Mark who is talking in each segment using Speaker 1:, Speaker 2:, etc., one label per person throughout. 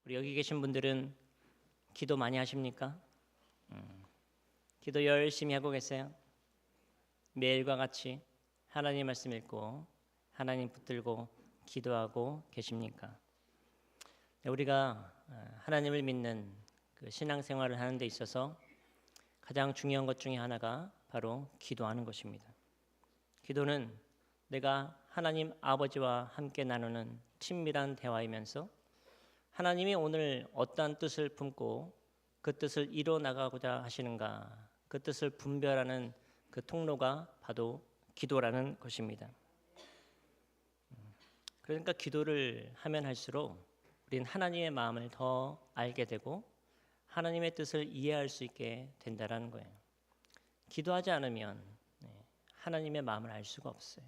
Speaker 1: 우리 여기 계신 분들은 기도 많이 하십니까? 기도 열심히 하고 계세요? 매일과 같이 하나님 말씀 읽고 하나님 붙들고 기도하고 계십니까? 우리가 하나님을 믿는 그 신앙생활을 하는 데 있어서 가장 중요한 것 중에 하나가 바로 기도하는 것입니다. 기도는 내가 하나님 아버지와 함께 나누는 친밀한 대화이면서 하나님이 오늘 어떠한 뜻을 품고 그 뜻을 이뤄 나가고자 하시는가, 그 뜻을 분별하는 그 통로가 바로 기도라는 것입니다. 그러니까 기도를 하면 할수록 우리는 하나님의 마음을 더 알게 되고 하나님의 뜻을 이해할 수 있게 된다는 거예요. 기도하지 않으면 하나님의 마음을 알 수가 없어요.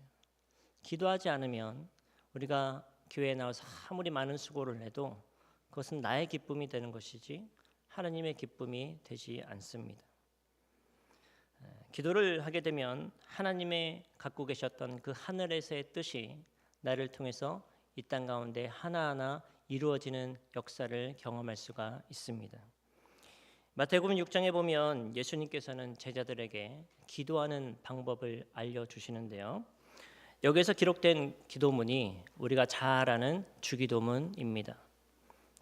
Speaker 1: 기도하지 않으면 우리가 교회에 나와서 아무리 많은 수고를 해도 그것은 나의 기쁨이 되는 것이지 하나님의 기쁨이 되지 않습니다. 기도를 하게 되면 하나님의 갖고 계셨던 그 하늘에서의 뜻이 나를 통해서 이 땅 가운데 하나하나 이루어지는 역사를 경험할 수가 있습니다. 마태복음 6장에 보면 예수님께서는 제자들에게 기도하는 방법을 알려주시는데요. 여기에서 기록된 기도문이 우리가 잘 아는 주기도문입니다.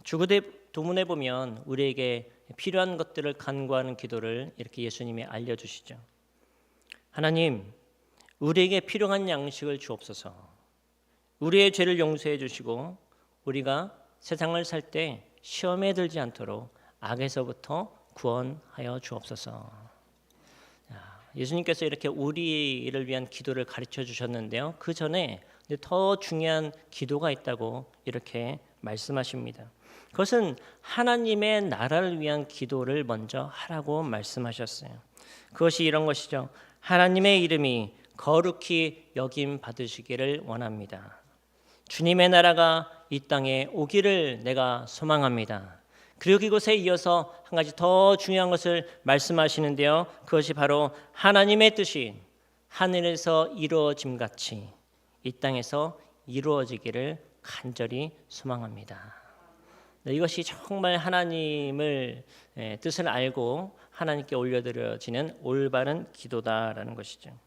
Speaker 1: 주기도문에 보면 우리에게 필요한 것들을 간구하는 기도를 이렇게 예수님이 알려주시죠. 하나님, 우리에게 필요한 양식을 주옵소서. 우리의 죄를 용서해 주시고 우리가 세상을 살 때 시험에 들지 않도록 악에서부터 구원하여 주옵소서. 예수님께서 이렇게 우리를 위한 기도를 가르쳐 주셨는데요. 그 전에 더 중요한 기도가 있다고 이렇게 말씀하십니다. 그것은 하나님의 나라를 위한 기도를 먼저 하라고 말씀하셨어요. 그것이 이런 것이죠. 하나님의 이름이 거룩히 여김 받으시기를 원합니다. 주님의 나라가 이 땅에 오기를 내가 소망합니다. 그리고 이곳에 이어서 한 가지 더 중요한 것을 말씀하시는데요. 그것이 바로 하나님의 뜻이 하늘에서 이루어짐같이 이 땅에서 이루어지기를 간절히 소망합니다. 이것이 정말 하나님을 뜻을 알고 하나님께 올려드려지는 올바른 기도다라는 것이죠.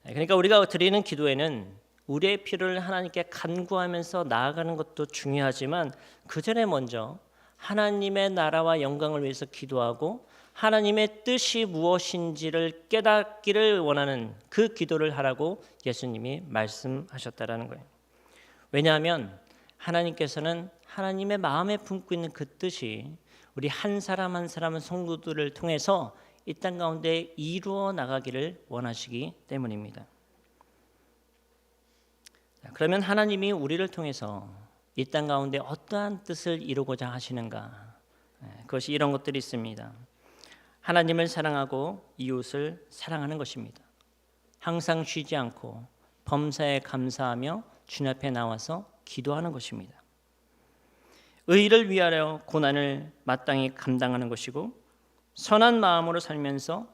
Speaker 1: 그러니까 우리가 드리는 기도에는 우리의 필요를 하나님께 간구하면서 나아가는 것도 중요하지만 그 전에 먼저 하나님의 나라와 영광을 위해서 기도하고 하나님의 뜻이 무엇인지를 깨닫기를 원하는 그 기도를 하라고 예수님이 말씀하셨다라는 거예요. 왜냐하면 하나님께서는 하나님의 마음에 품고 있는 그 뜻이 우리 한 사람 한 사람 성도들을 통해서 이 땅 가운데 이루어 나가기를 원하시기 때문입니다. 그러면 하나님이 우리를 통해서 이 땅 가운데 어떠한 뜻을 이루고자 하시는가? 그것이 이런 것들이 있습니다. 하나님을 사랑하고 이웃을 사랑하는 것입니다. 항상 쉬지 않고 범사에 감사하며 주님 앞에 나와서 기도하는 것입니다. 의를 위하여 고난을 마땅히 감당하는 것이고 선한 마음으로 살면서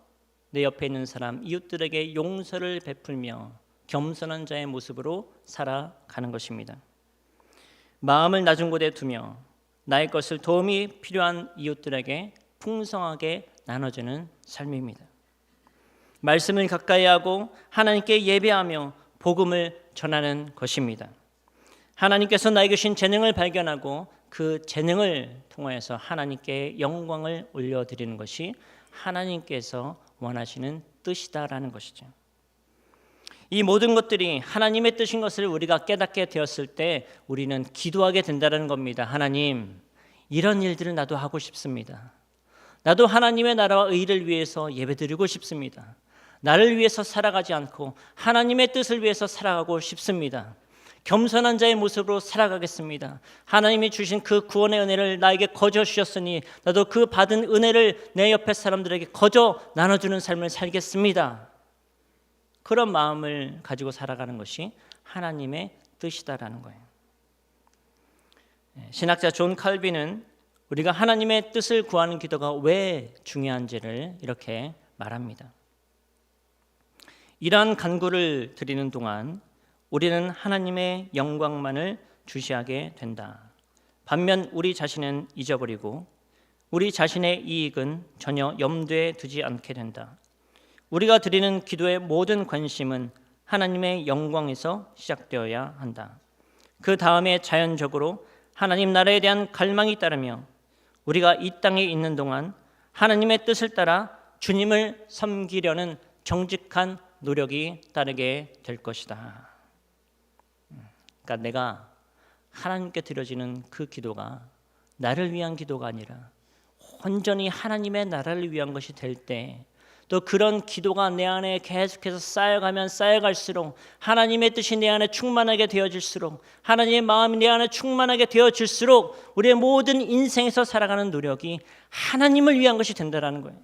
Speaker 1: 내 옆에 있는 사람 이웃들에게 용서를 베풀며 겸손한 자의 모습으로 살아가는 것입니다. 마음을 낮은 곳에 두며 나의 것을 도움이 필요한 이웃들에게 풍성하게 나눠주는 삶입니다. 말씀을 가까이 하고 하나님께 예배하며 복음을 전하는 것입니다. 하나님께서 나에게 주신 재능을 발견하고 그 재능을 통하여서 하나님께 영광을 올려드리는 것이 하나님께서 원하시는 뜻이다라는 것이죠. 이 모든 것들이 하나님의 뜻인 것을 우리가 깨닫게 되었을 때 우리는 기도하게 된다는 겁니다. 하나님, 이런 일들을 나도 하고 싶습니다. 나도 하나님의 나라와 의를 위해서 예배드리고 싶습니다. 나를 위해서 살아가지 않고 하나님의 뜻을 위해서 살아가고 싶습니다. 겸손한 자의 모습으로 살아가겠습니다. 하나님이 주신 그 구원의 은혜를 나에게 거저 주셨으니 나도 그 받은 은혜를 내 옆에 사람들에게 거저 나눠주는 삶을 살겠습니다. 그런 마음을 가지고 살아가는 것이 하나님의 뜻이다라는 거예요. 신학자 존 칼빈은 우리가 하나님의 뜻을 구하는 기도가 왜 중요한지를 이렇게 말합니다. 이러한 간구를 드리는 동안 우리는 하나님의 영광만을 주시하게 된다. 반면 우리 자신은 잊어버리고 우리 자신의 이익은 전혀 염두에 두지 않게 된다. 우리가 드리는 기도의 모든 관심은 하나님의 영광에서 시작되어야 한다. 그 다음에 자연적으로 하나님 나라에 대한 갈망이 따르며 우리가 이 땅에 있는 동안 하나님의 뜻을 따라 주님을 섬기려는 정직한 노력이 따르게 될 것이다. 그러니까 내가 하나님께 드려지는 그 기도가 나를 위한 기도가 아니라 온전히 하나님의 나라를 위한 것이 될 때, 또 그런 기도가 내 안에 계속해서 쌓여가면 쌓여갈수록 하나님의 뜻이 내 안에 충만하게 되어질수록, 하나님의 마음이 내 안에 충만하게 되어질수록 우리의 모든 인생에서 살아가는 노력이 하나님을 위한 것이 된다는 거예요.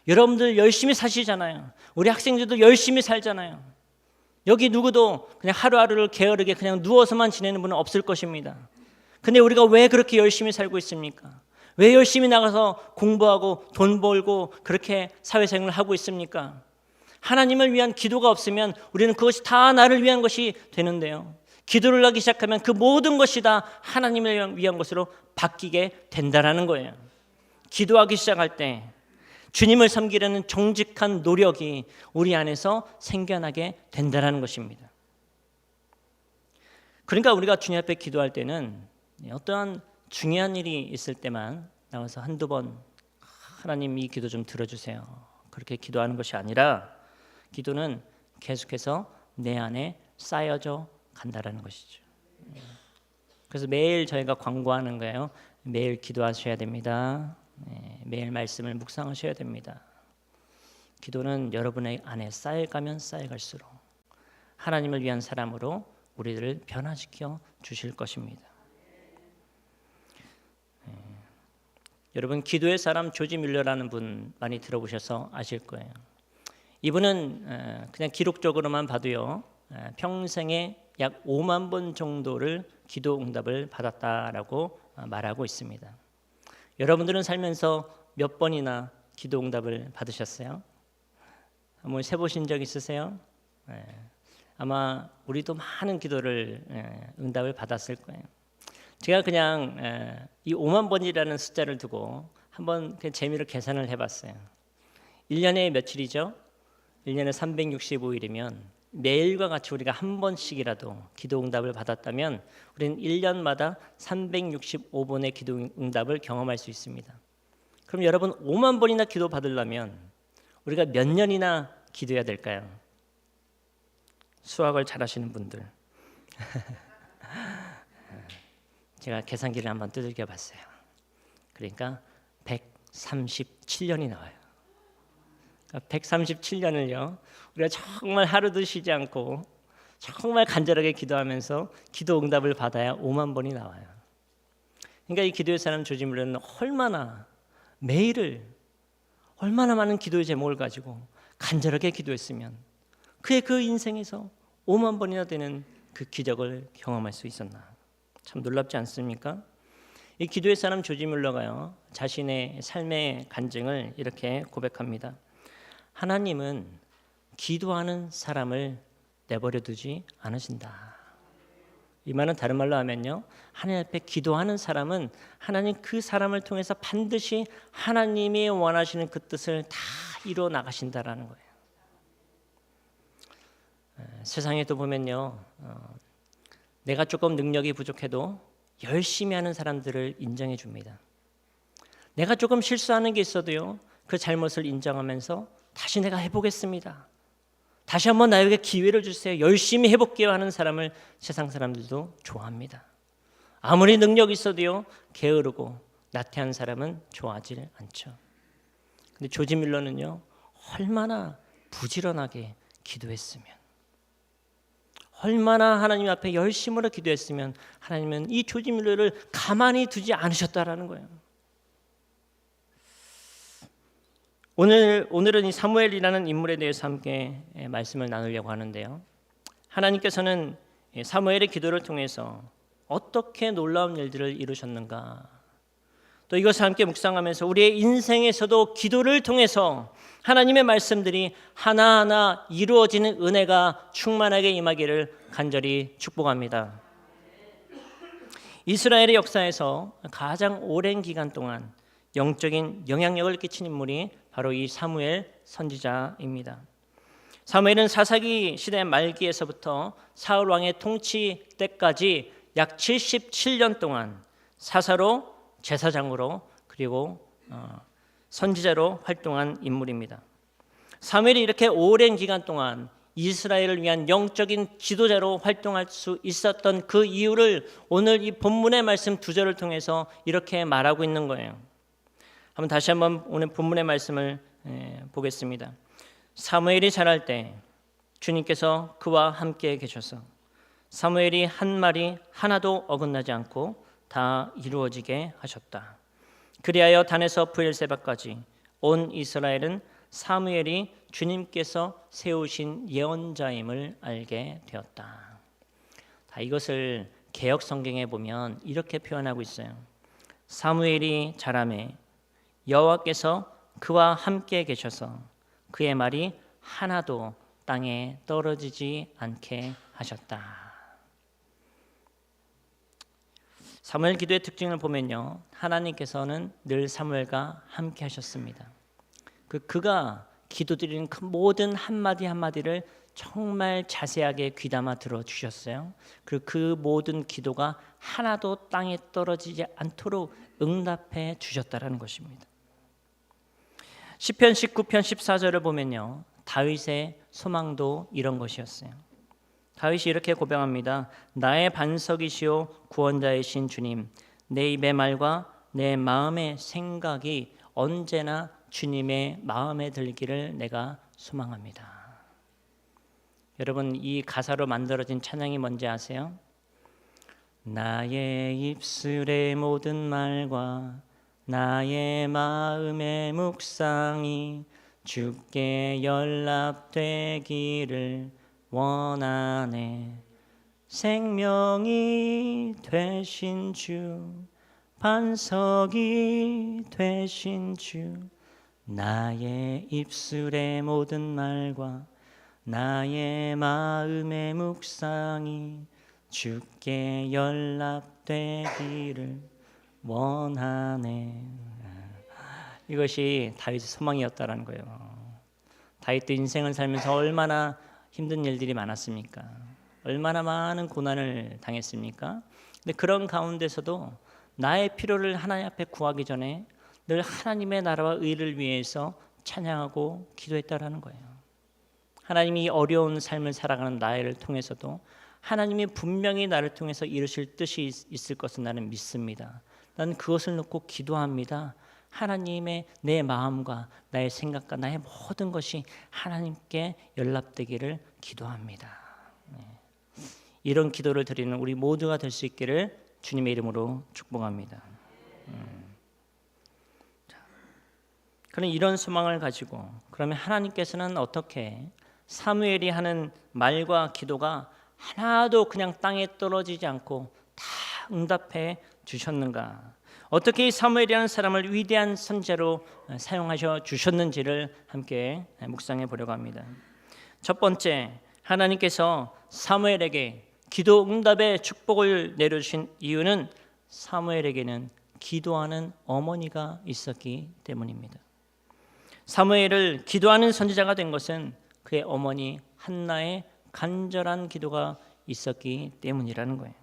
Speaker 1: 여러분들 열심히 사시잖아요. 우리 학생들도 열심히 살잖아요. 여기 누구도 그냥 하루하루를 게으르게 그냥 누워서만 지내는 분은 없을 것입니다. 근데 우리가 왜 그렇게 열심히 살고 있습니까? 왜 열심히 나가서 공부하고 돈 벌고 그렇게 사회생활을 하고 있습니까? 하나님을 위한 기도가 없으면 우리는 그것이 다 나를 위한 것이 되는데요. 기도를 하기 시작하면 그 모든 것이 다 하나님을 위한 것으로 바뀌게 된다는 거예요. 기도하기 시작할 때 주님을 섬기려는 정직한 노력이 우리 안에서 생겨나게 된다는 것입니다. 그러니까 우리가 주님 앞에 기도할 때는 어떠한 중요한 일이 있을 때만 나와서 한두 번 하나님 이 기도 좀 들어주세요, 그렇게 기도하는 것이 아니라 기도는 계속해서 내 안에 쌓여져 간다는 것이죠. 그래서 매일 저희가 광고하는 거예요. 매일 기도하셔야 됩니다. 매일 말씀을 묵상하셔야 됩니다. 기도는 여러분의 안에 쌓여가면 쌓여갈수록 하나님을 위한 사람으로 우리들을 변화시켜 주실 것입니다. 여러분, 기도의 사람 조지 뮬러라는 분 많이 들어보셔서 아실 거예요. 이분은 그냥 기록적으로만 봐도요, 평생에 약 5만 번 정도를 기도 응답을 받았다라고 말하고 있습니다. 여러분들은 살면서 몇 번이나 기도 응답을 받으셨어요? 한번 세보신 적 있으세요? 아마 우리도 많은 기도를 응답을 받았을 거예요. 제가 그냥 이 5만 번이라는 숫자를 두고 한번 그냥 재미로 계산을 해봤어요. 1년에 며칠이죠? 1년에 365일이면 매일과 같이 우리가 한 번씩이라도 기도 응답을 받았다면 우리는 1년마다 365번의 기도 응답을 경험할 수 있습니다. 그럼 여러분, 5만 번이나 기도 받으려면 우리가 몇 년이나 기도해야 될까요? 수학을 잘하시는 분들. 제가 계산기를 한번 두들겨 봤어요. 그러니까 137년이 나와요. 137년을요 우리가 정말 하루도 쉬지 않고 정말 간절하게 기도하면서 기도 응답을 받아야 5만 번이 나와요. 그러니까 이 기도의 사람 조지 뮬러는 얼마나 매일을 얼마나 많은 기도의 제목을 가지고 간절하게 기도했으면 그의 그 인생에서 5만 번이나 되는 그 기적을 경험할 수 있었나. 참 놀랍지 않습니까? 이 기도의 사람 조지 뮬러가요, 자신의 삶의 간증을 이렇게 고백합니다. 하나님은 기도하는 사람을 내버려 두지 않으신다. 이 말은 다른 말로 하면요, 하나님 앞에 기도하는 사람은 하나님 그 사람을 통해서 반드시 하나님이 원하시는 그 뜻을 다 이루어 나가신다라는 거예요. 세상에 또 보면요, 내가 조금 능력이 부족해도 열심히 하는 사람들을 인정해 줍니다. 내가 조금 실수하는 게 있어도요, 그 잘못을 인정하면서 다시 내가 해보겠습니다, 다시 한번 나에게 기회를 주세요, 열심히 해볼게요 하는 사람을 세상 사람들도 좋아합니다. 아무리 능력이 있어도요, 게으르고 나태한 사람은 좋아하지 않죠. 근데 조지 뮬러는요, 얼마나 부지런하게 기도했으면, 얼마나 하나님 앞에 열심으로 기도했으면 하나님은 이 조지 뮬러를 가만히 두지 않으셨다라는 거예요. 오늘은 이 사무엘이라는 인물에 대해서 함께 말씀을 나누려고 하는데요. 하나님께서는 사무엘의 기도를 통해서 어떻게 놀라운 일들을 이루셨는가, 또 이것을 함께 묵상하면서 우리의 인생에서도 기도를 통해서 하나님의 말씀들이 하나하나 이루어지는 은혜가 충만하게 임하기를 간절히 축복합니다. 이스라엘의 역사에서 가장 오랜 기간 동안 영적인 영향력을 끼친 인물이 바로 이 사무엘 선지자입니다. 사무엘은 사사기 시대 말기에서부터 사울 왕의 통치 때까지 약 77년 동안 사사로, 제사장으로, 그리고 선지자로 활동한 인물입니다. 사무엘이 이렇게 오랜 기간 동안 이스라엘을 위한 영적인 지도자로 활동할 수 있었던 그 이유를 오늘 이 본문의 말씀 2절을 통해서 이렇게 말하고 있는 거예요. 다시 한번 오늘 본문의 말씀을 보겠습니다. 사무엘이 자랄 때 주님께서 그와 함께 계셔서 사무엘이 한 말이 하나도 어긋나지 않고 다 이루어지게 하셨다. 그리하여 단에서 브엘세바까지 온 이스라엘은 사무엘이 주님께서 세우신 예언자임을 알게 되었다. 이것을 개역 성경에 보면 이렇게 표현하고 있어요. 사무엘이 자라매 여호와께서 그와 함께 계셔서 그의 말이 하나도 땅에 떨어지지 않게 하셨다. 사무엘 기도의 특징을 보면요, 하나님께서는 늘 사무엘과 함께 하셨습니다. 그가 기도드리는 그 모든 한마디 한마디를 정말 자세하게 귀담아 들어주셨어요. 그리고 그 모든 기도가 하나도 땅에 떨어지지 않도록 응답해 주셨다라는 것입니다. 시편 19편 14절을 보면요, 다윗의 소망도 이런 것이었어요. 다윗이 이렇게 고백합니다. 나의 반석이시오 구원자이신 주님, 내 입의 말과 내 마음의 생각이 언제나 주님의 마음에 들기를 내가 소망합니다. 여러분, 이 가사로 만들어진 찬양이 뭔지 아세요? 나의 입술의 모든 말과 나의 마음의 묵상이 주께 연락되기를 원하네. 생명이 되신 주, 반석이 되신 주, 나의 입술의 모든 말과 나의 마음의 묵상이 주께 연락되기를 원하네. 이것이 다윗의 소망이었다라는 거예요. 다윗도 인생을 살면서 얼마나 힘든 일들이 많았습니까? 얼마나 많은 고난을 당했습니까? 근데 그런 가운데서도 나의 필요를 하나님 앞에 구하기 전에 늘 하나님의 나라와 의를 위해서 찬양하고 기도했다라는 거예요. 하나님이 어려운 삶을 살아가는 나를 통해서도 하나님이 분명히 나를 통해서 이루실 뜻이 있을 것을 나는 믿습니다. 나는 그것을 놓고 기도합니다. 하나님의 내 마음과 나의 생각과 나의 모든 것이 하나님께 연락되기를 기도합니다. 이런 기도를 드리는 우리 모두가 될 수 있기를 주님의 이름으로 축복합니다. 그런 이런 소망을 가지고 그러면 하나님께서는 어떻게 사무엘이 하는 말과 기도가 하나도 그냥 땅에 떨어지지 않고 다 응답해 주셨는가? 어떻게 이 사무엘이라는 사람을 위대한 선지자로 사용하셔 주셨는지를 함께 묵상해 보려고 합니다. 첫 번째, 하나님께서 사무엘에게 기도 응답의 축복을 내려주신 이유는 사무엘에게는 기도하는 어머니가 있었기 때문입니다. 사무엘을 기도하는 선지자가 된 것은 그의 어머니 한나의 간절한 기도가 있었기 때문이라는 거예요.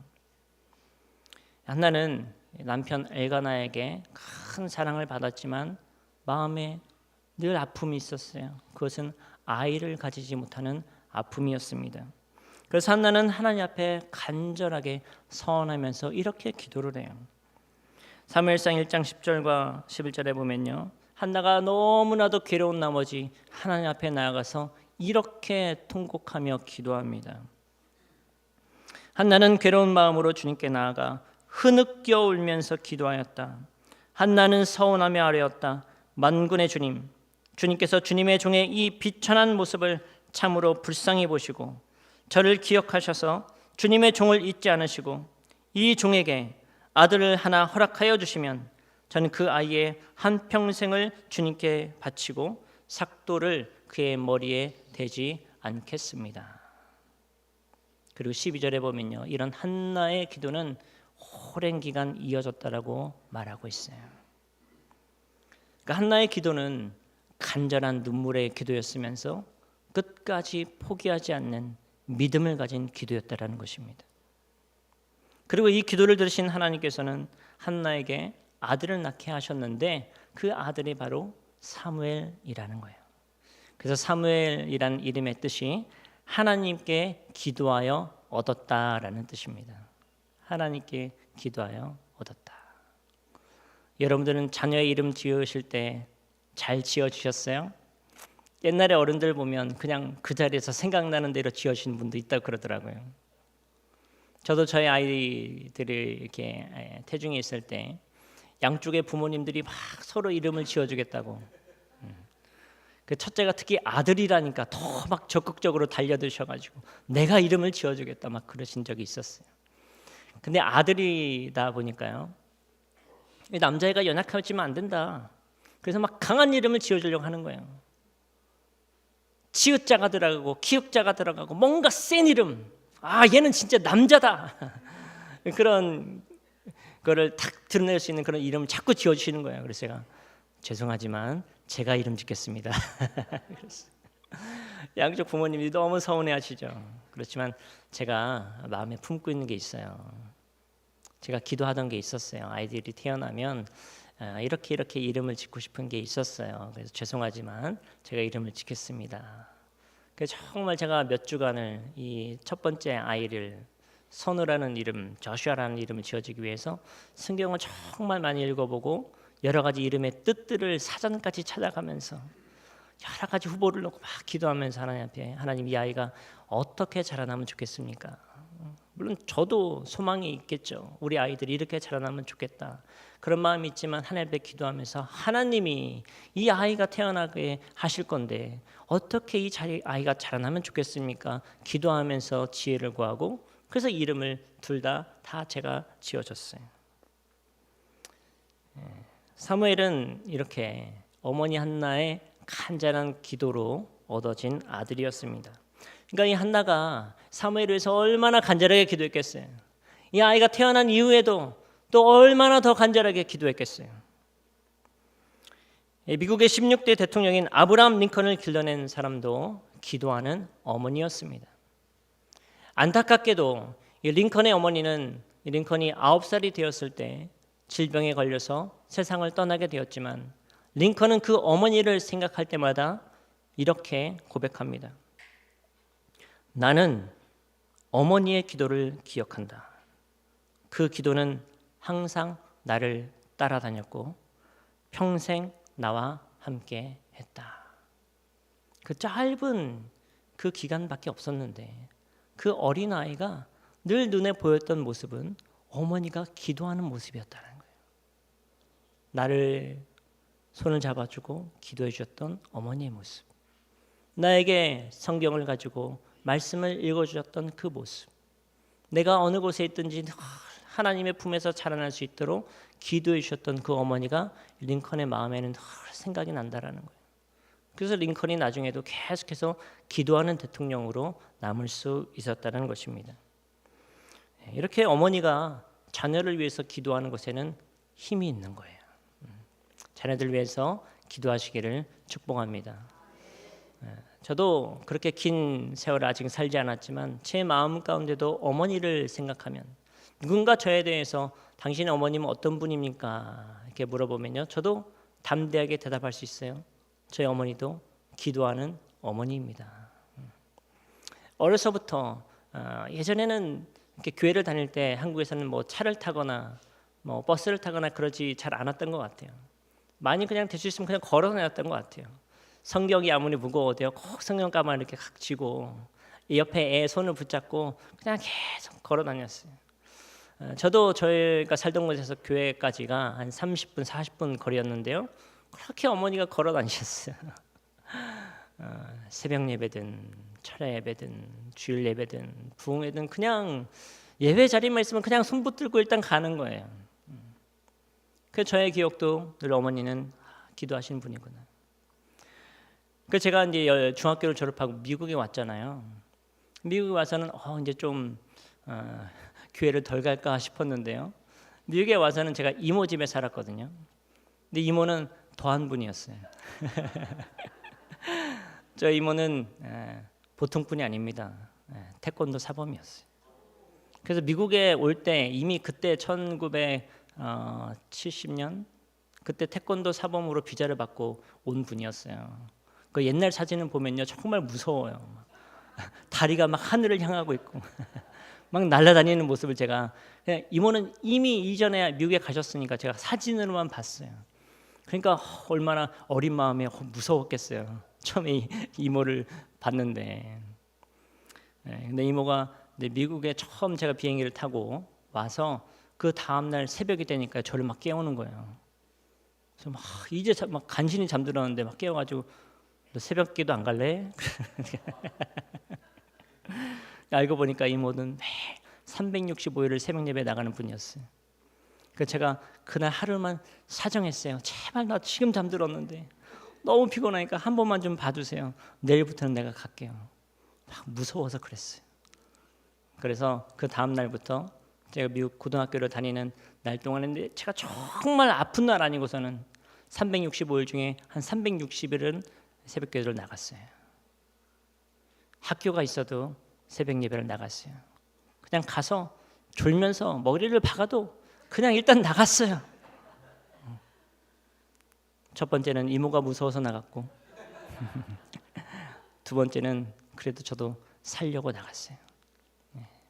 Speaker 1: 한나는 남편 엘가나에게 큰 사랑을 받았지만 마음에 늘 아픔이 있었어요. 그것은 아이를 가지지 못하는 아픔이었습니다. 그래서 한나는 하나님 앞에 간절하게 서원하면서 이렇게 기도를 해요. 사무엘상 1장 10절과 11절에 보면요, 한나가 너무나도 괴로운 나머지 하나님 앞에 나아가서 이렇게 통곡하며 기도합니다. 한나는 괴로운 마음으로 주님께 나아가 흐느껴 울면서 기도하였다. 한나는 서운하며 아뢰었다. 만군의 주님, 주님께서 주님의 종의 이 비천한 모습을 참으로 불쌍히 보시고 저를 기억하셔서 주님의 종을 잊지 않으시고 이 종에게 아들을 하나 허락하여 주시면 저는 그 아이의 한평생을 주님께 바치고 삭도를 그의 머리에 대지 않겠습니다. 그리고 12절에 보면요, 이런 한나의 기도는 오랜 기간 이어졌다라고 말하고 있어요. 그러니까 한나의 기도는 간절한 눈물의 기도였으면서 끝까지 포기하지 않는 믿음을 가진 기도였다라는 것입니다. 그리고 이 기도를 들으신 하나님께서는 한나에게 아들을 낳게 하셨는데 그 아들이 바로 사무엘이라는 거예요. 그래서 사무엘이라는 이름의 뜻이 하나님께 기도하여 얻었다라는 뜻입니다. 하나님께 기도하여 얻었다. 여러분들은 자녀의 이름 지으실 때 잘 지어주셨어요? 옛날에 어른들 보면 그냥 그 자리에서 생각나는 대로 지어주시는 분도 있다고 그러더라고요. 저도 저희 아이들이 이렇게 태중에 있을 때 양쪽의 부모님들이 막 서로 이름을 지어주겠다고, 그 첫째가 특히 아들이라니까 더 막 적극적으로 달려드셔가지고 내가 이름을 지어주겠다 막 그러신 적이 있었어요. 근데 아들이다 보니까요, 남자애가 연약하지면 안 된다. 그래서 막 강한 이름을 지어주려고 하는 거예요. 치읓자가 들어가고 키읔자가 들어가고 뭔가 센 이름, 얘는 진짜 남자다. 그런 거를 탁 드러낼 수 있는 그런 이름을 자꾸 지어주시는 거예요. 그래서 제가 죄송하지만 제가 이름 짓겠습니다. 양쪽 부모님이 너무 서운해하시죠. 그렇지만 제가 마음에 품고 있는 게 있어요. 제가 기도하던 게 있었어요. 아이들이 태어나면 이렇게 이름을 짓고 싶은 게 있었어요. 그래서 죄송하지만 제가 이름을 짓겠습니다. 그래서 정말 제가 몇 주간을 이 첫 번째 아이를 선우라는 이름, 저슈아라는 이름을 지어주기 위해서 성경을 정말 많이 읽어보고 여러 가지 이름의 뜻들을 사전까지 찾아가면서 여러 가지 후보를 놓고 막 기도하면서 하나님 앞에, 하나님 이 아이가 어떻게 자라나면 좋겠습니까? 물론 저도 소망이 있겠죠. 우리 아이들이 이렇게 자라나면 좋겠다. 그런 마음이 있지만 하나님 앞에 기도하면서 하나님이 이 아이가 태어나게 하실 건데 어떻게 이 아이가 자라나면 좋겠습니까? 기도하면서 지혜를 구하고, 그래서 이름을 둘 다 제가 지어줬어요. 사무엘은 이렇게 어머니 한나의 간절한 기도로 얻어진 아들이었습니다. 그러니까 이 한나가 사무엘을 위해서 얼마나 간절하게 기도했겠어요. 이 아이가 태어난 이후에도 또 얼마나 더 간절하게 기도했겠어요. 미국의 16대 대통령인 아브라함 링컨을 길러낸 사람도 기도하는 어머니였습니다. 안타깝게도 이 링컨의 어머니는 링컨이 9살이 되었을 때 질병에 걸려서 세상을 떠나게 되었지만 링컨은 그 어머니를 생각할 때마다 이렇게 고백합니다. 나는 어머니의 기도를 기억한다. 그 기도는 항상 나를 따라다녔고 평생 나와 함께 했다. 그 짧은 그 기간밖에 없었는데 그 어린아이가 늘 눈에 보였던 모습은 어머니가 기도하는 모습이었다는 거예요. 나를 손을 잡아주고 기도해 주셨던 어머니의 모습, 나에게 성경을 가지고 말씀을 읽어주셨던 그 모습, 내가 어느 곳에 있든지 하나님의 품에서 자라날 수 있도록 기도해 주셨던 그 어머니가 링컨의 마음에는 늘 생각이 난다라는 거예요. 그래서 링컨이 나중에도 계속해서 기도하는 대통령으로 남을 수 있었다는 것입니다. 이렇게 어머니가 자녀를 위해서 기도하는 것에는 힘이 있는 거예요. 자녀들 위해서 기도하시기를 축복합니다. 저도 그렇게 긴 세월을 아직 살지 않았지만 제 마음 가운데도 어머니를 생각하면, 누군가 저에 대해서 당신의 어머님은 어떤 분입니까? 이렇게 물어보면요, 저도 담대하게 대답할 수 있어요. 저희 어머니도 기도하는 어머니입니다. 어려서부터 예전에는 이렇게 교회를 다닐 때 한국에서는 뭐 차를 타거나 뭐 버스를 타거나 그러지 잘 않았던 것 같아요. 많이 그냥 될 수 있으면 그냥 걸어 다녔던 것 같아요. 성경이 아무리 무거워도요, 꼭 성경 가방 이렇게 각 쥐고 옆에 애 손을 붙잡고 그냥 계속 걸어 다녔어요. 저도 저희가 살던 곳에서 교회까지가 한 30분, 40분 거리였는데요. 그렇게 어머니가 걸어 다니셨어요. 새벽 예배든 철야 예배든 주일 예배든 부흥회든 그냥 예배 자리만 있으면 그냥 손 붙들고 일단 가는 거예요. 그 저의 기억도 늘 어머니는 기도하시는 분이구나. 그 제가 이제 중학교를 졸업하고 미국에 왔잖아요. 미국에 와서는 이제 좀 교회를 덜 갈까 싶었는데요. 미국에 와서는 제가 이모 집에 살았거든요. 근데 이모는 더한 분이었어요. 저 이모는 보통 분이 아닙니다. 태권도 사범이었어요. 그래서 미국에 올 때 이미 그때 1970년 그때 태권도 사범으로 비자를 받고 온 분이었어요. 그 옛날 사진을 보면요 정말 무서워요. 다리가 막 하늘을 향하고 있고 막 날아다니는 모습을 제가 그냥 이모는 이미 이전에 미국에 가셨으니까 제가 사진으로만 봤어요. 그러니까 얼마나 어린 마음에 무서웠겠어요. 처음에 이모를 봤는데, 근데 이모가 미국에 처음 제가 비행기를 타고 와서 그 다음 날 새벽이 되니까 저를 막 깨우는 거예요. 그래서 막 이제 막 간신히 잠들었는데 막 깨워가지고 너 새벽기도 안 갈래? 알고 보니까 이모는 매 365일을 새벽 예배 나가는 분이었어요. 그래서 제가 그날 하루만 사정했어요. 제발 나 지금 잠들었는데 너무 피곤하니까 한 번만 좀 봐주세요. 내일부터는 내가 갈게요. 막 무서워서 그랬어요. 그래서 그 다음 날부터 제가 미국 고등학교를 다니는 날 동안인데 제가 정말 아픈 날 아니고서는 365일 중에 한 360일은 새벽 기도를 나갔어요. 학교가 있어도 새벽 예배를 나갔어요. 그냥 가서 졸면서 머리를 박아도 그냥 일단 나갔어요. 첫 번째는 이모가 무서워서 나갔고 두 번째는 그래도 저도 살려고 나갔어요.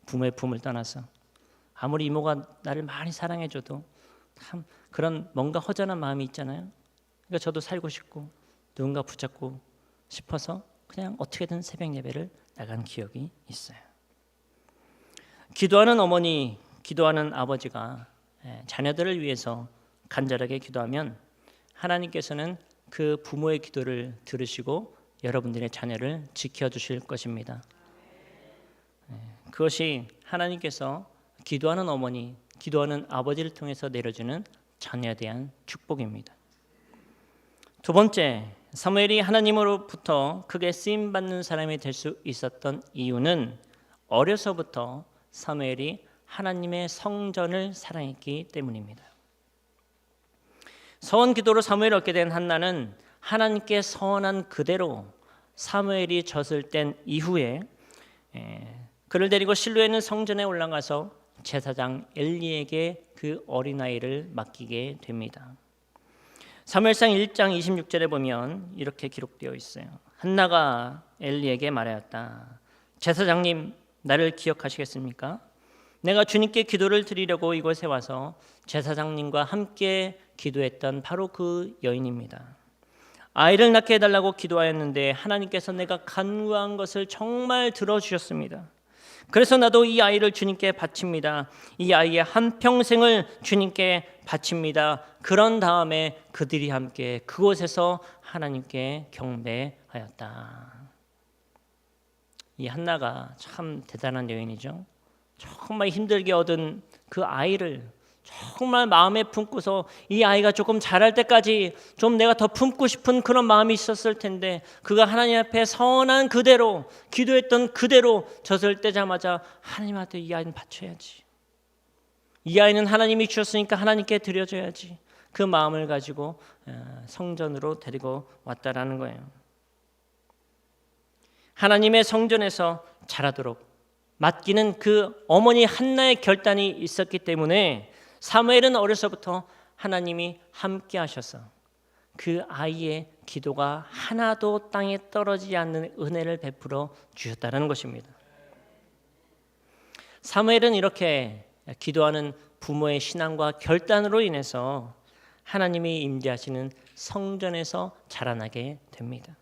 Speaker 1: 부모의 품을 떠나서 아무리 이모가 나를 많이 사랑해줘도 참 그런 뭔가 허전한 마음이 있잖아요. 그러니까 저도 살고 싶고 누군가 붙잡고 싶어서 그냥 어떻게든 새벽 예배를 나간 기억이 있어요. 기도하는 어머니, 기도하는 아버지가 자녀들을 위해서 간절하게 기도하면 하나님께서는 그 부모의 기도를 들으시고 여러분들의 자녀를 지켜주실 것입니다. 그것이 하나님께서 기도하는 어머니, 기도하는 아버지를 통해서 내려주는 자녀에 대한 축복입니다. 두 번째, 사무엘이 하나님으로부터 크게 쓰임받는 사람이 될 수 있었던 이유는 어려서부터 사무엘이 하나님의 성전을 사랑했기 때문입니다. 서원 기도로 사무엘을 얻게 된 한나는 하나님께 서원한 그대로 사무엘이 젖을 뗀 이후에 그를 데리고 실로에 있는 성전에 올라가서 제사장 엘리에게 그 어린아이를 맡기게 됩니다. 사무엘상 1장 26절에 보면 이렇게 기록되어 있어요. 한나가 엘리에게 말하였다. 제사장님, 나를 기억하시겠습니까? 내가 주님께 기도를 드리려고 이곳에 와서 제사장님과 함께 기도했던 바로 그 여인입니다. 아이를 낳게 해달라고 기도하였는데 하나님께서 내가 간구한 것을 정말 들어주셨습니다. 그래서 나도 이 아이를 주님께 바칩니다. 이 아이의 한평생을 주님께 바칩니다. 그런 다음에 그들이 함께 그곳에서 하나님께 경배하였다. 이 한나가 참 대단한 여인이죠. 정말 힘들게 얻은 그 아이를 정말 마음에 품고서 이 아이가 조금 자랄 때까지 좀 내가 더 품고 싶은 그런 마음이 있었을 텐데 그가 하나님 앞에 선한 그대로 기도했던 그대로 젖을 떼자마자 하나님한테 이 아이는 바쳐야지. 이 아이는 하나님이 주셨으니까 하나님께 드려줘야지. 그 마음을 가지고 성전으로 데리고 왔다라는 거예요. 하나님의 성전에서 자라도록 맡기는 그 어머니 한나의 결단이 있었기 때문에 사무엘은 어려서부터 하나님이 함께 하셔서 그 아이의 기도가 하나도 땅에 떨어지지 않는 은혜를 베풀어 주셨다는 것입니다. 사무엘은 이렇게 기도하는 부모의 신앙과 결단으로 인해서 하나님이 임재하시는 성전에서 자라나게 됩니다.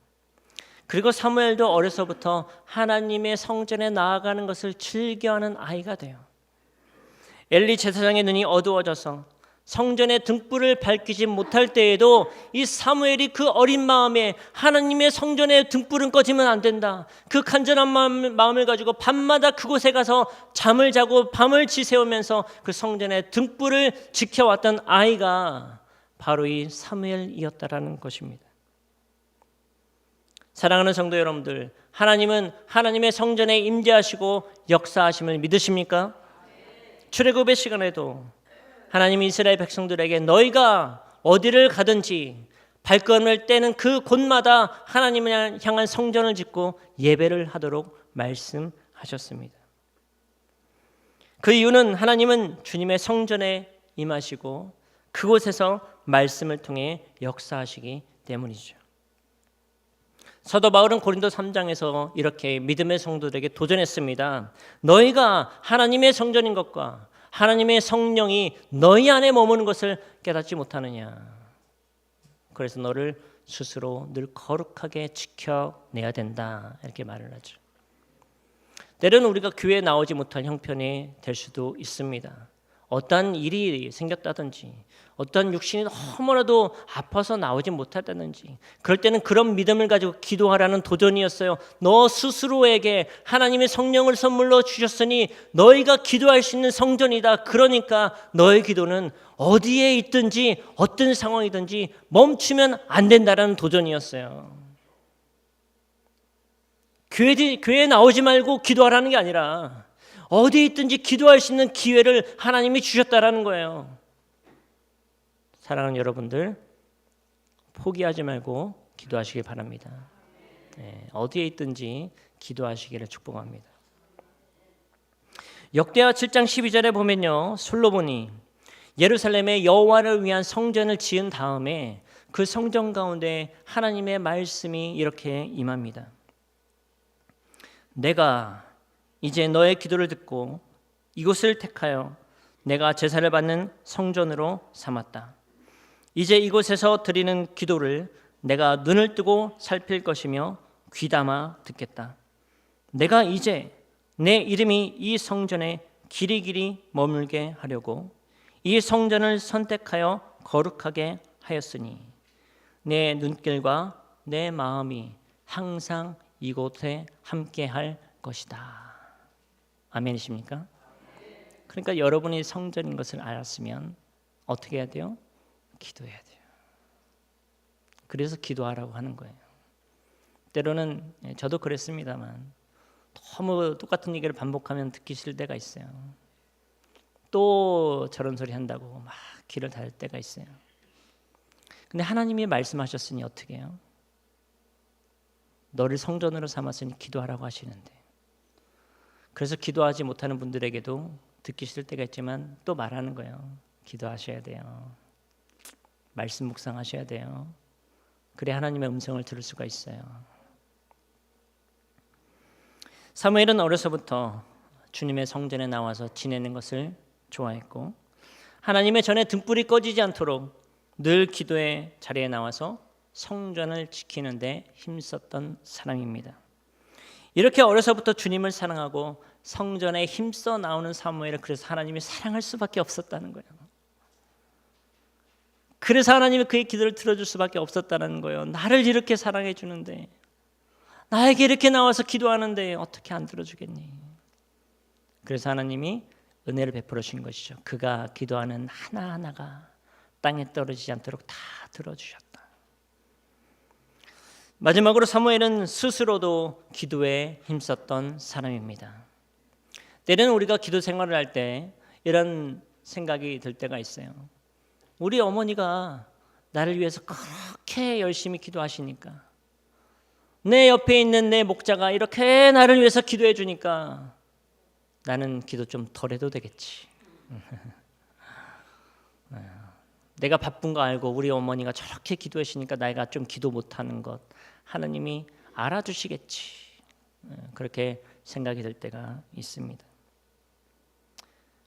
Speaker 1: 그리고 사무엘도 어려서부터 하나님의 성전에 나아가는 것을 즐겨하는 아이가 돼요. 엘리 제사장의 눈이 어두워져서 성전의 등불을 밝히지 못할 때에도 이 사무엘이 그 어린 마음에 하나님의 성전의 등불은 꺼지면 안 된다. 그 간절한 마음을 가지고 밤마다 그곳에 가서 잠을 자고 밤을 지새우면서 그 성전의 등불을 지켜왔던 아이가 바로 이 사무엘이었다라는 것입니다. 사랑하는 성도 여러분들, 하나님은 하나님의 성전에 임재하시고 역사하심을 믿으십니까? 출애굽의 시간에도 하나님이 이스라엘 백성들에게 너희가 어디를 가든지 발걸음을 떼는 그 곳마다 하나님을 향한 성전을 짓고 예배를 하도록 말씀하셨습니다. 그 이유는 하나님은 주님의 성전에 임하시고 그곳에서 말씀을 통해 역사하시기 때문이죠. 사도 바울은 고린도 3장에서 이렇게 믿음의 성도들에게 도전했습니다. 너희가 하나님의 성전인 것과 하나님의 성령이 너희 안에 머무는 것을 깨닫지 못하느냐. 그래서 너를 스스로 늘 거룩하게 지켜내야 된다. 이렇게 말을 하죠. 때로는 우리가 교회에 나오지 못할 형편이 될 수도 있습니다. 어떤 일이 생겼다든지 어떤 육신이 너무나도 아파서 나오지 못했다든지 그럴 때는 그런 믿음을 가지고 기도하라는 도전이었어요. 너 스스로에게 하나님의 성령을 선물로 주셨으니 너희가 기도할 수 있는 성전이다. 그러니까 너의 기도는 어디에 있든지 어떤 상황이든지 멈추면 안 된다라는 도전이었어요. 교회에 나오지 말고 기도하라는 게 아니라 어디에 있든지 기도할 수 있는 기회를 하나님이 주셨다라는 거예요. 사랑하는 여러분들, 포기하지 말고 기도하시길 바랍니다. 어디에 있든지 기도하시기를 축복합니다. 역대하 7장 12절에 보면요, 솔로몬이 예루살렘에 여호와를 위한 성전을 지은 다음에 그 성전 가운데 하나님의 말씀이 이렇게 임합니다. 내가 이제 너의 기도를 듣고 이곳을 택하여 내가 제사를 받는 성전으로 삼았다. 이제 이곳에서 드리는 기도를 내가 눈을 뜨고 살필 것이며 귀담아 듣겠다. 내가 이제 내 이름이 이 성전에 길이길이 머물게 하려고 이 성전을 선택하여 거룩하게 하였으니 내 눈길과 내 마음이 항상 이곳에 함께할 것이다. 아멘이십니까? 그러니까 여러분이 성전인 것을 알았으면 어떻게 해야 돼요? 기도해야 돼요. 그래서 기도하라고 하는 거예요. 때로는 저도 그랬습니다만 너무 똑같은 얘기를 반복하면 듣기 싫을 때가 있어요. 또 저런 소리 한다고 막 귀를 닫을 때가 있어요. 근데 하나님이 말씀하셨으니 어떻게 해요? 너를 성전으로 삼았으니 기도하라고 하시는데, 그래서 기도하지 못하는 분들에게도 듣기 싫을 때가 있지만 또 말하는 거예요. 기도하셔야 돼요. 말씀 묵상하셔야 돼요. 그래 하나님의 음성을 들을 수가 있어요. 사무엘은 어려서부터 주님의 성전에 나와서 지내는 것을 좋아했고 하나님의 전에 등불이 꺼지지 않도록 늘 기도의 자리에 나와서 성전을 지키는 데 힘썼던 사람입니다. 이렇게 어려서부터 주님을 사랑하고 성전에 힘써 나오는 사무엘을 그래서 하나님이 사랑할 수밖에 없었다는 거예요. 그래서 하나님이 그의 기도를 들어줄 수밖에 없었다는 거예요. 나를 이렇게 사랑해 주는데, 나에게 이렇게 나와서 기도하는데 어떻게 안 들어주겠니? 그래서 하나님이 은혜를 베풀어 주신 것이죠. 그가 기도하는 하나하나가 땅에 떨어지지 않도록 다 들어주셨다. 마지막으로 사무엘은 스스로도 기도에 힘썼던 사람입니다. 때로는 우리가 기도 생활을 할 때 이런 생각이 들 때가 있어요. 우리 어머니가 나를 위해서 그렇게 열심히 기도하시니까, 내 옆에 있는 내 목자가 이렇게 나를 위해서 기도해 주니까 나는 기도 좀 덜 해도 되겠지. 내가 바쁜 거 알고 우리 어머니가 저렇게 기도해 주시니까 내가 좀 기도 못하는 것 하나님이 알아주시겠지. 그렇게 생각이 들 때가 있습니다.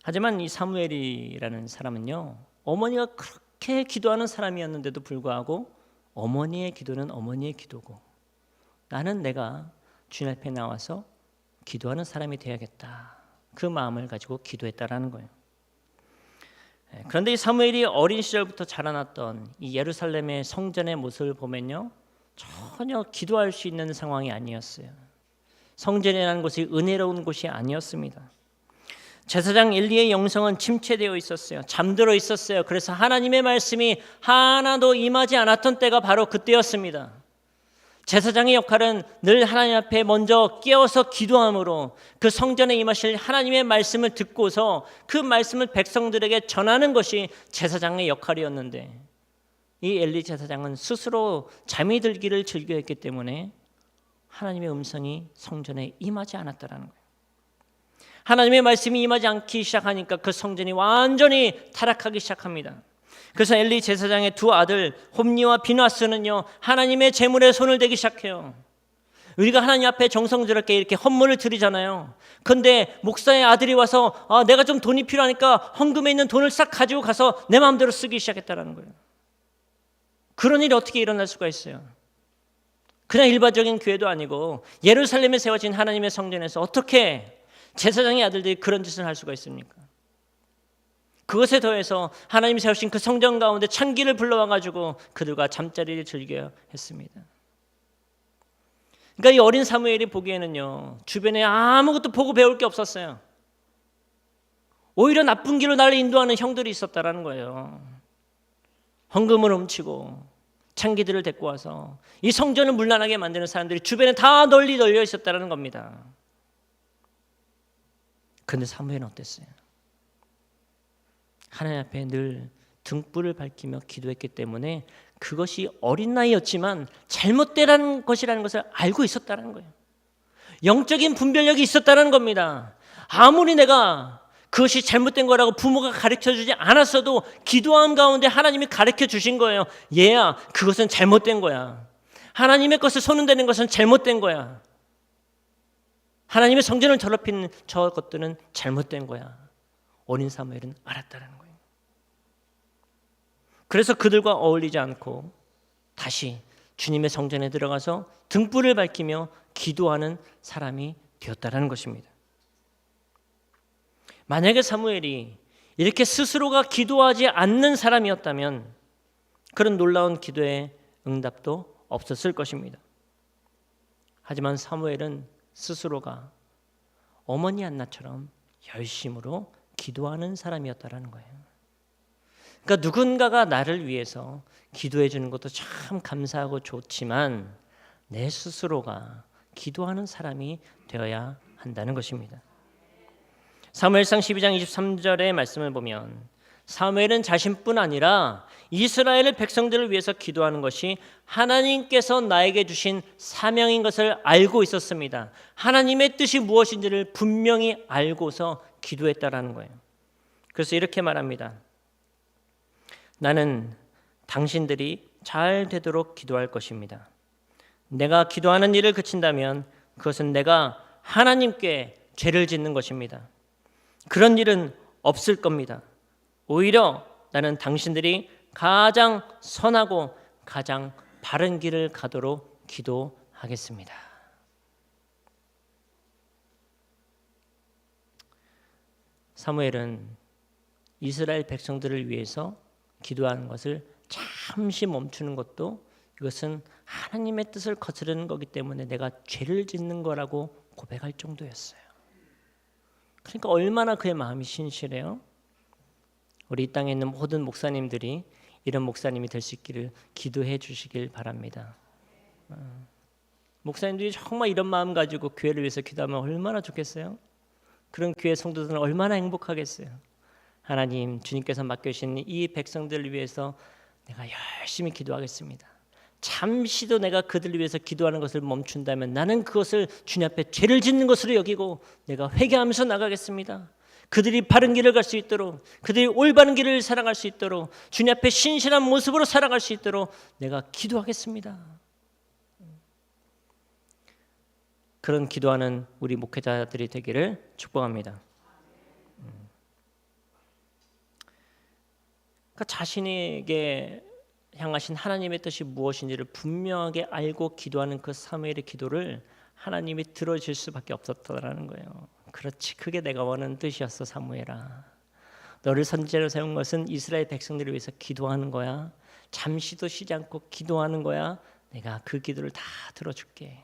Speaker 1: 하지만 이 사무엘이라는 사람은요, 어머니가 그렇게 기도하는 사람이었는데도 불구하고 어머니의 기도는 어머니의 기도고 나는 내가 주님 앞에 나와서 기도하는 사람이 되어야겠다. 그 마음을 가지고 기도했다라는 거예요. 그런데 이 사무엘이 어린 시절부터 자라났던 이 예루살렘의 성전의 모습을 보면요, 전혀 기도할 수 있는 상황이 아니었어요. 성전이라는 곳이 은혜로운 곳이 아니었습니다. 제사장 엘리의 영성은 침체되어 있었어요. 잠들어 있었어요. 그래서 하나님의 말씀이 하나도 임하지 않았던 때가 바로 그때였습니다. 제사장의 역할은 늘 하나님 앞에 먼저 깨어서 기도함으로 그 성전에 임하실 하나님의 말씀을 듣고서 그 말씀을 백성들에게 전하는 것이 제사장의 역할이었는데, 이 엘리 제사장은 스스로 잠이 들기를 즐겨했기 때문에 하나님의 음성이 성전에 임하지 않았다는 거예요. 하나님의 말씀이 임하지 않기 시작하니까 그 성전이 완전히 타락하기 시작합니다. 그래서 엘리 제사장의 두 아들 홈니와 비나스는요, 하나님의 제물에 손을 대기 시작해요. 우리가 하나님 앞에 정성스럽게 이렇게 헌물을 드리잖아요. 그런데 목사의 아들이 와서 내가 좀 돈이 필요하니까 헌금에 있는 돈을 싹 가지고 가서 내 마음대로 쓰기 시작했다는 거예요. 그런 일이 어떻게 일어날 수가 있어요? 그냥 일반적인 교회도 아니고 예루살렘에 세워진 하나님의 성전에서 어떻게 제사장의 아들들이 그런 짓을 할 수가 있습니까? 그것에 더해서 하나님이 세우신 그 성전 가운데 찬기를 불러와가지고 그들과 잠자리를 즐겨 했습니다. 그러니까 이 어린 사무엘이 보기에는요, 주변에 아무것도 보고 배울 게 없었어요. 오히려 나쁜 길로 나를 인도하는 형들이 있었다라는 거예요. 헌금을 훔치고 창기들을 데리고 와서 이 성전을 문란하게 만드는 사람들이 주변에 다 널리 널려 있었다라는 겁니다. 그런데 사무엘은 어땠어요? 하나님 앞에 늘 등불을 밝히며 기도했기 때문에 그것이 어린 나이였지만 잘못된 것이라는 것을 알고 있었다는 거예요. 영적인 분별력이 있었다는 겁니다. 아무리 내가 그것이 잘못된 거라고 부모가 가르쳐주지 않았어도 기도함 가운데 하나님이 가르쳐 주신 거예요. 얘야, 그것은 잘못된 거야. 하나님의 것을 손흔대는 것은 잘못된 거야. 하나님의 성전을 더럽히는 저 것들은 잘못된 거야. 어린 사무엘은 알았다는 거예요. 그래서 그들과 어울리지 않고 다시 주님의 성전에 들어가서 등불을 밝히며 기도하는 사람이 되었다는 것입니다. 만약에 사무엘이 이렇게 스스로가 기도하지 않는 사람이었다면 그런 놀라운 기도의 응답도 없었을 것입니다. 하지만 사무엘은 스스로가 어머니 안나처럼 열심으로 기도하는 사람이었다는 거예요. 그러니까 누군가가 나를 위해서 기도해 주는 것도 참 감사하고 좋지만 내 스스로가 기도하는 사람이 되어야 한다는 것입니다. 사무엘상 12장 23절의 말씀을 보면 사무엘은 자신뿐 아니라 이스라엘 백성들을 위해서 기도하는 것이 하나님께서 나에게 주신 사명인 것을 알고 있었습니다. 하나님의 뜻이 무엇인지를 분명히 알고서 기도했다라는 거예요. 그래서 이렇게 말합니다. 나는 당신들이 잘 되도록 기도할 것입니다. 내가 기도하는 일을 그친다면 그것은 내가 하나님께 죄를 짓는 것입니다. 그런 일은 없을 겁니다. 오히려 나는 당신들이 가장 선하고 가장 바른 길을 가도록 기도하겠습니다. 사무엘은 이스라엘 백성들을 위해서 기도하는 것을 잠시 멈추는 것도 이것은 하나님의 뜻을 거스르는 거기 때문에 내가 죄를 짓는 거라고 고백할 정도였어요. 그러니까 얼마나 그의 마음이 신실해요. 우리 이 땅에 있는 모든 목사님들이 이런 목사님이 될 수 있기를 기도해 주시길 바랍니다. 목사님들이 정말 이런 마음 가지고 교회를 위해서 기도하면 얼마나 좋겠어요. 그런 교회 성도들은 얼마나 행복하겠어요. 하나님, 주님께서 맡겨주신 이 백성들을 위해서 내가 열심히 기도하겠습니다. 잠시도 내가 그들을 위해서 기도하는 것을 멈춘다면 나는 그것을 주님 앞에 죄를 짓는 것으로 여기고 내가 회개하면서 나가겠습니다. 그들이 바른 길을 갈 수 있도록, 그들이 올바른 길을 살아갈 수 있도록, 주님 앞에 신실한 모습으로 살아갈 수 있도록 내가 기도하겠습니다. 그런 기도하는 우리 목회자들이 되기를 축복합니다. 그러니까 자신에게 향하신 하나님의 뜻이 무엇인지를 분명하게 알고 기도하는 그 사무엘의 기도를 하나님이 들어줄 수밖에 없었다라는 거예요. 그렇지, 그게 내가 원하는 뜻이었어. 사무엘아, 너를 선지자로 세운 것은 이스라엘 백성들을 위해서 기도하는 거야. 잠시도 쉬지 않고 기도하는 거야. 내가 그 기도를 다 들어줄게.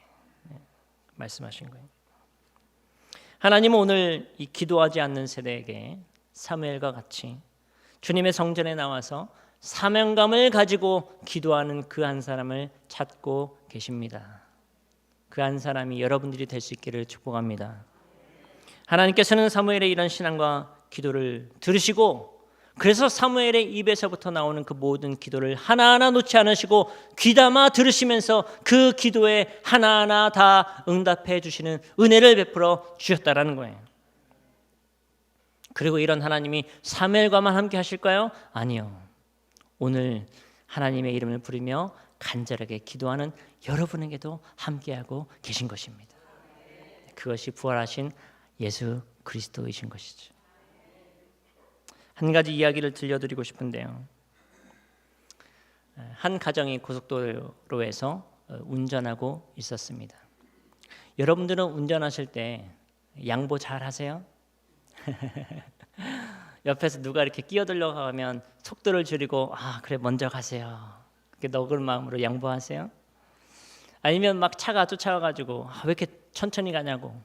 Speaker 1: 말씀하신 거예요. 하나님은 오늘 이 기도하지 않는 세대에게 사무엘과 같이 주님의 성전에 나와서 사명감을 가지고 기도하는 그 한 사람을 찾고 계십니다. 그 한 사람이 여러분들이 될 수 있기를 축복합니다. 하나님께서는 사무엘의 이런 신앙과 기도를 들으시고, 그래서 사무엘의 입에서부터 나오는 그 모든 기도를 하나하나 놓지 않으시고 귀담아 들으시면서 그 기도에 하나하나 다 응답해 주시는 은혜를 베풀어 주셨다라는 거예요. 그리고 이런 하나님이 사무엘과만 함께 하실까요? 아니요. 오늘 하나님의 이름을 부르며 간절하게 기도하는 여러분에게도 함께하고 계신 것입니다. 그것이 부활하신 예수 그리스도이신 것이죠. 한 가지 이야기를 들려드리고 싶은데요. 한 가정이 고속도로에서 운전하고 있었습니다. 여러분들은 운전하실 때 양보 잘 하세요? 옆에서 누가 이렇게 끼어들려고 하면 속도를 줄이고 그래 먼저 가세요. 그렇게 너그러운 마음으로 양보하세요? 아니면 막 차가 쫓아와가지고 왜 이렇게 천천히 가냐고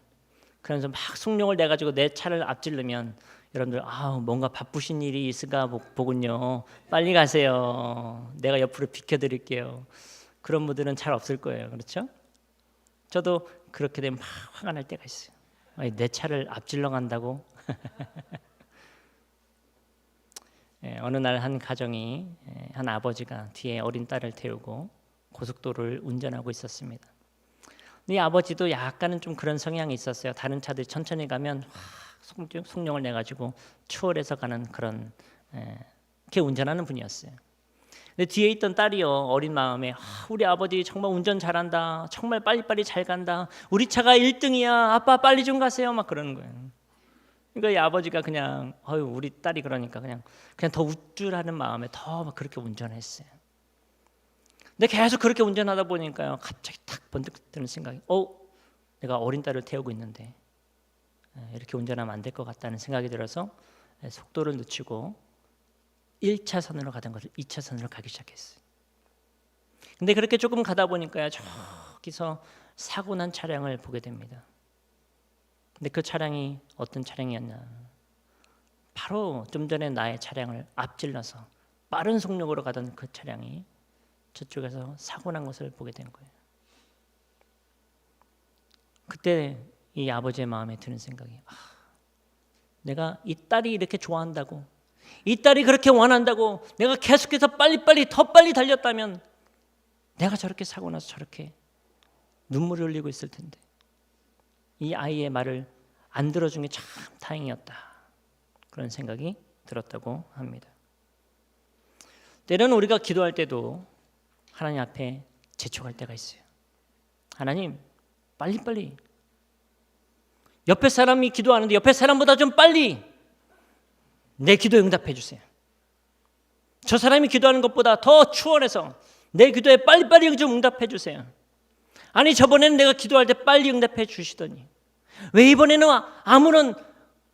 Speaker 1: 그러면서 막 숭늉을 내가지고 내 차를 앞지르면 여러분들 뭔가 바쁘신 일이 있을까 보군요. 빨리 가세요. 내가 옆으로 비켜드릴게요. 그런 분들은 잘 없을 거예요. 그렇죠? 저도 그렇게 되면 막 화가 날 때가 있어요. 내 차를 앞질러 간다고? 어느 날 한 가정이 한 아버지가 뒤에 어린 딸을 태우고 고속도로를 운전하고 있었습니다. 이 아버지도 약간은 좀 그런 성향이 있었어요. 다른 차들이 천천히 가면 속력을 내가지고 추월해서 가는 그런 이렇게 운전하는 분이었어요. 근데 뒤에 있던 딸이요, 어린 마음에 우리 아버지 정말 운전 잘한다, 정말 빨리빨리 잘 간다, 우리 차가 1등이야, 아빠 빨리 좀 가세요, 막 그러는 거예요. 그러니까 이 아버지가 그냥 우리 딸이 그러니까 그냥 더 우쭐하는 마음에 더 막 그렇게 운전했어요. 근데 계속 그렇게 운전하다 보니까요, 갑자기 탁 번뜩 드는 생각이 내가 어린 딸을 태우고 있는데 이렇게 운전하면 안 될 것 같다는 생각이 들어서 속도를 늦추고 1차선으로 가던 것을 2차선으로 가기 시작했어요. 근데 그렇게 조금 가다 보니까요, 저기서 사고 난 차량을 보게 됩니다. 근데 그 차량이 어떤 차량이었냐, 바로 좀 전에 나의 차량을 앞질러서 빠른 속력으로 가던 그 차량이 저쪽에서 사고 난 것을 보게 된 거예요. 그때 이 아버지의 마음에 드는 생각이, 내가 이 딸이 이렇게 좋아한다고, 이 딸이 그렇게 원한다고 내가 계속해서 빨리빨리 더 빨리 달렸다면 내가 저렇게 사고 나서 저렇게 눈물을 흘리고 있을 텐데 이 아이의 말을 안 들어준 게 참 다행이었다, 그런 생각이 들었다고 합니다. 때로는 우리가 기도할 때도 하나님 앞에 재촉할 때가 있어요. 하나님, 빨리빨리, 옆에 사람이 기도하는데 옆에 사람보다 좀 빨리 내 기도에 응답해 주세요. 저 사람이 기도하는 것보다 더 추월해서 내 기도에 빨리빨리 좀 응답해 주세요. 아니, 저번에는 내가 기도할 때 빨리 응답해 주시더니 왜 이번에는 아무런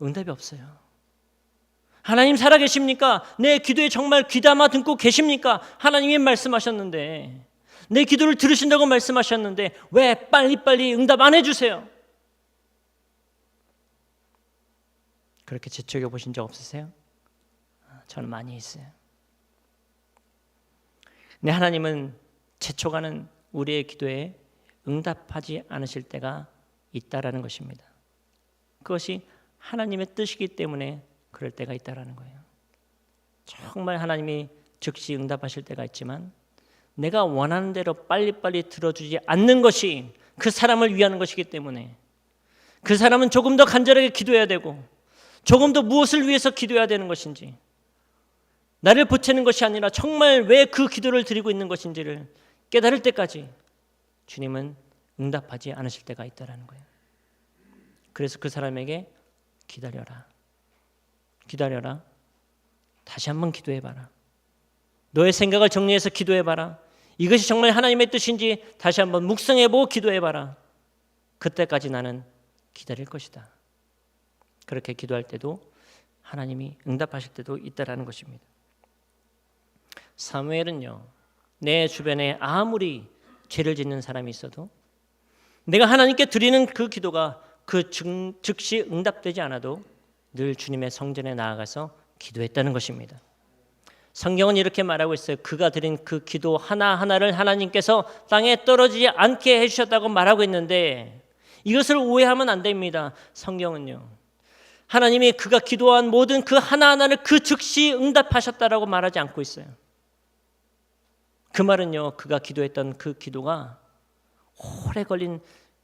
Speaker 1: 응답이 없어요? 하나님 살아계십니까? 내 기도에 정말 귀담아 듣고 계십니까? 하나님이 말씀하셨는데, 내 기도를 들으신다고 말씀하셨는데 왜 빨리빨리 응답 안 해주세요? 그렇게 재촉해 보신 적 없으세요? 저는 많이 있어요. 근데 하나님은 재촉하는 우리의 기도에 응답하지 않으실 때가 있다라는 것입니다. 그것이 하나님의 뜻이기 때문에 그럴 때가 있다라는 거예요. 정말 하나님이 즉시 응답하실 때가 있지만 내가 원하는 대로 빨리빨리 들어주지 않는 것이 그 사람을 위하는 것이기 때문에 그 사람은 조금 더 간절하게 기도해야 되고 조금 더 무엇을 위해서 기도해야 되는 것인지, 나를 보채는 것이 아니라 정말 왜 그 기도를 드리고 있는 것인지를 깨달을 때까지 주님은 응답하지 않으실 때가 있다라는 거예요. 그래서 그 사람에게 기다려라, 기다려라, 다시 한번 기도해봐라, 너의 생각을 정리해서 기도해봐라, 이것이 정말 하나님의 뜻인지 다시 한번 묵상해보고 기도해봐라, 그때까지 나는 기다릴 것이다. 그렇게 기도할 때도 하나님이 응답하실 때도 있다라는 것입니다. 사무엘은요, 내 주변에 아무리 죄를 짓는 사람이 있어도 내가 하나님께 드리는 그 기도가 즉시 응답되지 않아도 늘 주님의 성전에 나아가서 기도했다는 것입니다. 성경은 이렇게 말하고 있어요. 그가 드린 그 기도 하나하나를 하나님께서 땅에 떨어지지 않게 해주셨다고 말하고 있는데 이것을 오해하면 안 됩니다. 성경은요, 하나님이 그가 기도한 모든 그 하나하나를 그 즉시 응답하셨다라고 말하지 않고 있어요. 그 말은요, 그가 기도했던 그 기도가 오래 걸린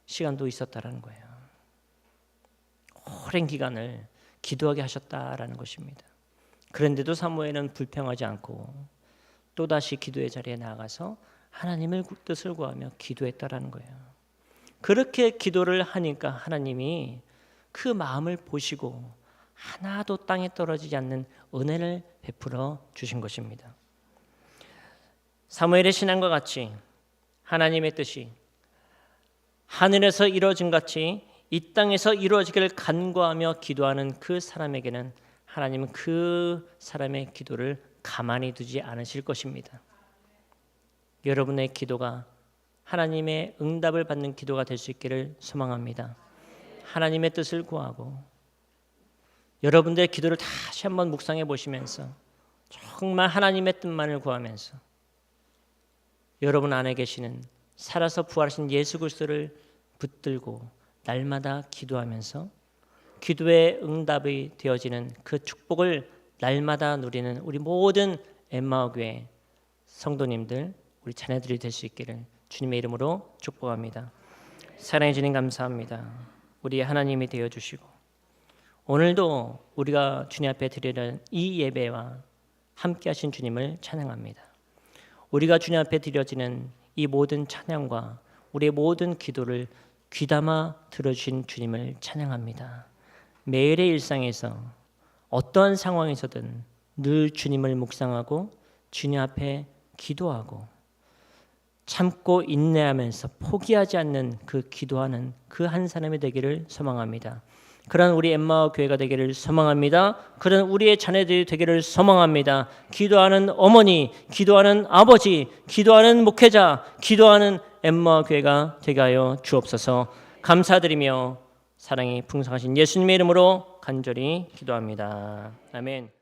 Speaker 1: 시간도 있었다라는 거예요. 오랜 기간을 기도하게 하셨다라는 것입니다. 그런데도 사무엘은 불평하지 않고 또다시 기도의 자리에 나아가서 하나님의 뜻을 구하며 기도했다라는 거예요. 그렇게 기도를 하니까 하나님이 그 마음을 보시고 하나도 땅에 떨어지지 않는 은혜를 베풀어 주신 것입니다. 사무엘의 신앙과 같이 하나님의 뜻이 하늘에서 이루어진 같이 이 땅에서 이루어지기를 간구하며 기도하는 그 사람에게는 하나님은 그 사람의 기도를 가만히 두지 않으실 것입니다. 여러분의 기도가 하나님의 응답을 받는 기도가 될 수 있기를 소망합니다. 하나님의 뜻을 구하고 여러분들의 기도를 다시 한번 묵상해 보시면서 정말 하나님의 뜻만을 구하면서 여러분 안에 계시는 살아서 부활하신 예수 그리스도를 붙들고 날마다 기도하면서 기도의 응답이 되어지는 그 축복을 날마다 누리는 우리 모든 엠마오 교회 성도님들, 우리 자녀들이 될 수 있기를 주님의 이름으로 축복합니다. 사랑해 주님 감사합니다. 우리 하나님이 되어 주시고 오늘도 우리가 주님 앞에 드리는 이 예배와 함께 하신 주님을 찬양합니다. 우리가 주님 앞에 드려지는 이 모든 찬양과 우리의 모든 기도를 귀담아 들어주신 주님을 찬양합니다. 매일의 일상에서 어떠한 상황에서든 늘 주님을 묵상하고 주님 앞에 기도하고 참고 인내하면서 포기하지 않는 그 기도하는 그 한 사람이 되기를 소망합니다. 그런 우리 엠마오 교회가 되기를 소망합니다. 그런 우리의 자녀들이 되기를 소망합니다. 기도하는 어머니, 기도하는 아버지, 기도하는 목회자, 기도하는 엠마오 교회가 되게 하여 주옵소서. 감사드리며 사랑이 풍성하신 예수님의 이름으로 간절히 기도합니다. 아멘.